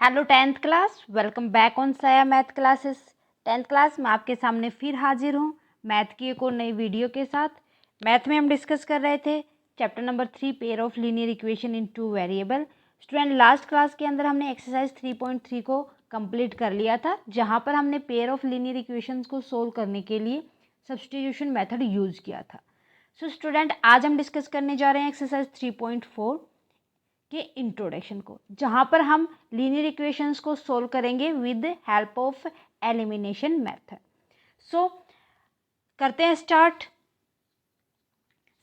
Hello tenth class, welcome back on साया math classes. Tenth class में आपके सामने फिर हाजिर हूँ मैथ की एक और नई वीडियो के साथ। मैथ में हम डिस्कस कर रहे थे chapter number 3 pair of linear equation in 2 variable. Student, last class के अंदर हमने एक्सरसाइज 3.3 को कंप्लीट कर लिया था, जहाँ पर हमने पेयर ऑफ लीनियर इक्वेशंस को सोल्व करने के लिए सब्स्टिट्यूशन मेथड यूज़ किया था। सो स्टूडेंट, आज हम डिस्कस करने जा रहे हैं एक्सरसाइज 3.4 के इंट्रोडक्शन को, जहाँ पर हम लीनियर इक्वेशंस को सोल्व करेंगे with help of elimination method. So करते हैं स्टार्ट।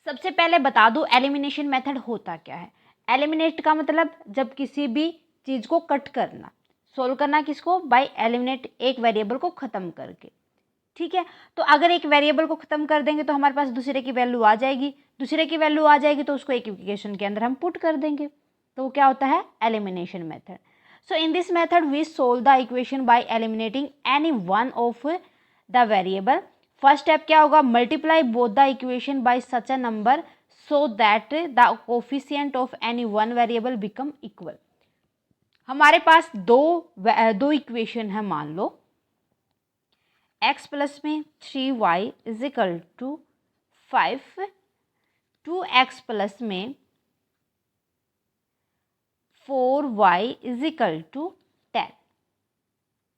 सबसे पहले बता दूं एलिमिनेशन मेथड होता क्या है। एलिमिनेट का मतलब जब किसी भी चीज़ को कट करना, सोल्व करना किसको, बाय एलिमिनेट, एक वेरिएबल को ख़त्म करके। ठीक है, तो अगर एक वेरिएबल को ख़त्म कर देंगे तो हमारे पास दूसरे की वैल्यू आ जाएगी, दूसरे की वैल्यू आ जाएगी तो उसको एक इक्वेशन के अंदर हम पुट कर देंगे, तो वो क्या होता है, elimination method. So in this method we solve the equation by eliminating any one of the variable. First step क्या होगा, multiply both the equation by such a number so that the coefficient of any one variable become equal. हमारे पास दो equation है, मान लो x plus में 3y is equal to 5, 2x plus में 4y is equal to 10।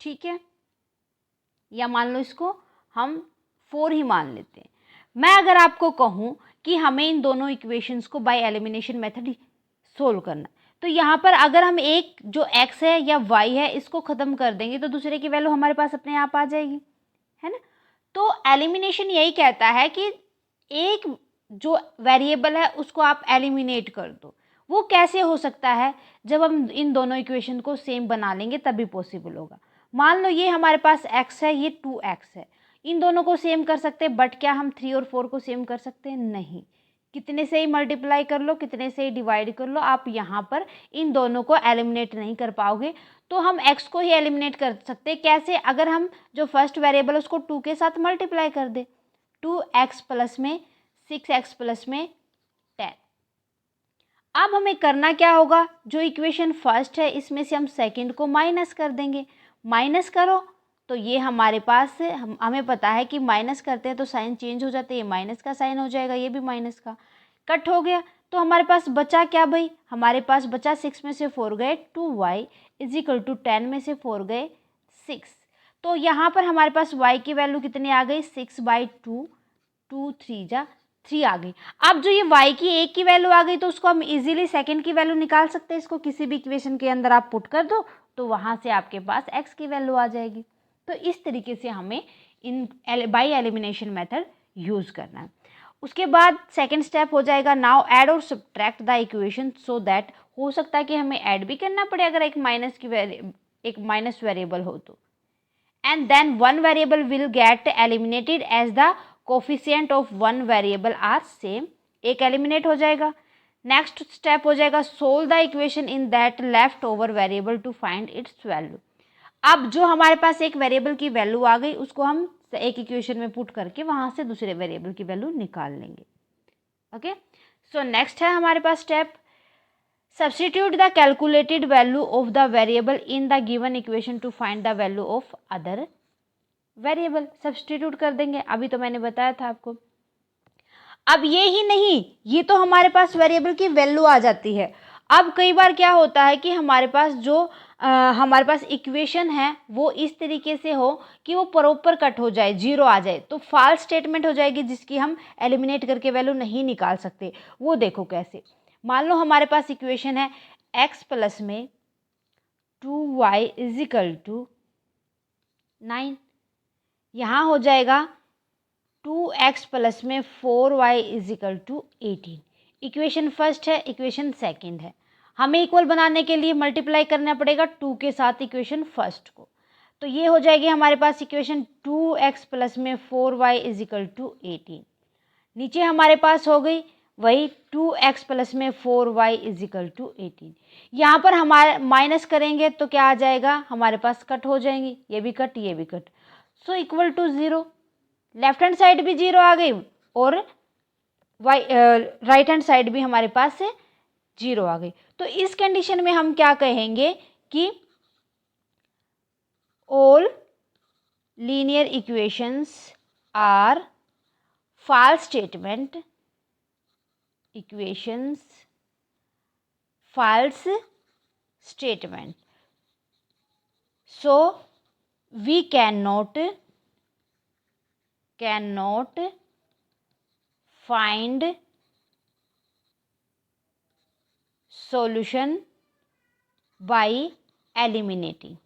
ठीक है, या मान लो इसको हम 4 ही मान लेते हैं। मैं अगर आपको कहूँ कि हमें इन दोनों इक्वेशंस को बाय एलिमिनेशन मेथड सोल्व करना, तो यहाँ पर अगर हम एक जो x है या y है इसको ख़त्म कर देंगे तो दूसरे की वैल्यू हमारे पास अपने आप आ जाएगी, है ना। तो एलिमिनेशन यही कहता है कि एक जो वेरिएबल है उसको आप एलिमिनेट कर दो। वो कैसे हो सकता है, जब हम इन दोनों इक्वेशन को सेम बना लेंगे तभी पॉसिबल होगा। मान लो ये हमारे पास x है, ये 2x है, इन दोनों को सेम कर सकते हैं, बट क्या हम 3 और 4 को सेम कर सकते हैं, नहीं। कितने से ही मल्टीप्लाई कर लो, कितने से ही डिवाइड कर लो, आप यहाँ पर इन दोनों को एलिमिनेट नहीं कर पाओगे। तो हम x को ही एलिमिनेट कर सकते हैं, कैसे, अगर हम जो फर्स्ट वेरिएबल उसको 2 के साथ मल्टीप्लाई कर दे, 2x प्लस में 6x प्लस में 10। अब हमें करना क्या होगा, जो इक्वेशन फर्स्ट है इसमें से हम सेकंड को माइनस कर देंगे। माइनस करो तो ये हमारे पास हमें पता है कि माइनस करते हैं तो साइन चेंज हो जाते हैं, ये माइनस का साइन हो जाएगा, ये भी माइनस का कट हो गया। तो हमारे पास बचा क्या भाई, हमारे पास बचा 6 में से 4 गए 2y इज इक्वल टू 10 में से 4 गए 6। तो यहाँ पर हमारे पास y की वैल्यू कितनी आ गई, 6/2, 2 3 जा 3 आ गई। अब जो ये y की एक की वैल्यू आ गई तो उसको हम इजीली सेकंड की वैल्यू निकाल सकते हैं। इसको किसी भी इक्वेशन के अंदर आप पुट कर दो तो वहाँ से आपके पास x की वैल्यू आ जाएगी। तो इस तरीके से हमें in by elimination method use करना है। उसके बाद सेकंड स्टेप हो जाएगा, नाउ ऐड और subtract the equation so that, हो सकता है कि हमें ऐड भी करना पड़े अगर एक माइनस वेरिएबल हो तो, and then one variable will get eliminated as the coefficient of one variable are same, एक एलिमिनेट हो जाएगा। नेक्स्ट स्टेप हो जाएगा, solve the equation in that left over variable to find its value. अब जो हमारे पास एक वेरिएबल की वैल्यू आ गई उसको हम एक इक्वेशन में पुट करके वहां से दूसरे वेरिएबल की वैल्यू निकाल लेंगे। ओके, सो नेक्स्ट है हमारे पास step, substitute the calculated value of the variable in the given equation to find the value of other variable. Substitute कर देंगे, अभी तो मैंने बताया था आपको। अब ये ही नहीं, ये तो हमारे पास वेरिएबल की वैल्यू आ जाती है। अब कई बार क्या होता है कि हमारे पास जो हमारे पास इक्वेशन है वो इस तरीके से हो कि वो प्रॉपर कट हो जाए, जीरो आ जाए, तो फॉल्स स्टेटमेंट हो जाएगी जिसकी हम एलिमिनेट करके वैल्यू नहीं निकाल सकते। वो देखो कैसे, मान लो हमारे पास इक्वेशन है x प्लस में 2y इज इक्वल टू 9, यहाँ हो जाएगा 2x प्लस में 4y is equal to 18। Equation first है, इक्वेशन सेकंड है, हमें इक्वल बनाने के लिए मल्टीप्लाई करना पड़ेगा 2 के साथ इक्वेशन फर्स्ट को। तो ये हो जाएगी हमारे पास इक्वेशन 2x प्लस में 4y इज इक्वल टू 18। नीचे हमारे पास हो गई वही 2x प्लस में 4y इज इक्वल टू 18। यहाँ पर हमारे माइनस करेंगे तो क्या आ जाएगा, हमारे पास कट हो जाएंगी, ये भी कट ये भी cut, so equal to 0। Left hand side भी 0 आ गई और राइट हैंड साइड भी हमारे पास से 0 आ गई। तो इस कंडीशन में हम क्या कहेंगे कि all linear equations are false statement, equations false statement. So we cannot find solution by eliminating.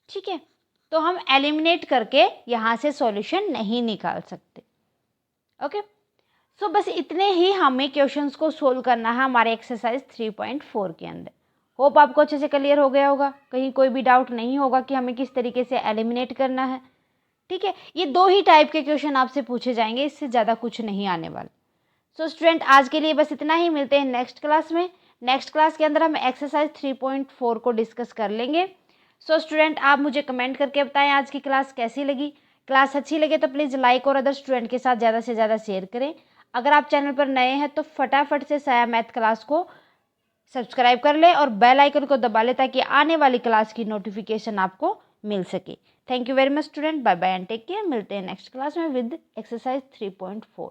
ठीक है, तो हम एलिमिनेट करके यहाँ से सॉल्यूशन नहीं निकाल सकते. ओके, सो बस इतने ही हमें क्वेश्चंस को सोल्व करना है हमारे एक्सरसाइज 3.4 के अंदर. होप आपको अच्छे से क्लियर हो गया होगा, कहीं कोई भी डाउट नहीं होगा कि हमें किस तरीके से एलिमिनेट करना है. ठीक है, ये 2 ही टाइप के क्वेश्चन आपसे पूछे जाएंगे, इससे ज़्यादा कुछ नहीं आने वाला. सो स्टूडेंट, आज के लिए बस इतना ही. मिलते हैं नेक्स्ट क्लास में. नेक्स्ट क्लास के अंदर हम एक्सरसाइज 3.4 को डिस्कस कर लेंगे. सो स्टूडेंट, आप मुझे कमेंट करके बताएं आज की क्लास कैसी लगी. क्लास अच्छी लगे तो प्लीज़ लाइक और अदर स्टूडेंट के साथ ज़्यादा से ज़्यादा शेयर करें. अगर आप चैनल पर नए हैं तो फटाफट से साया मैथ क्लास को सब्सक्राइब कर ले और बेल आइकन को दबा ले ताकि आने वाली क्लास की नोटिफिकेशन आपको मिल सके. Thank you very much student. Bye bye and take care. मिलते हैं नेक्स्ट क्लास में विद एक्सरसाइज 3.4.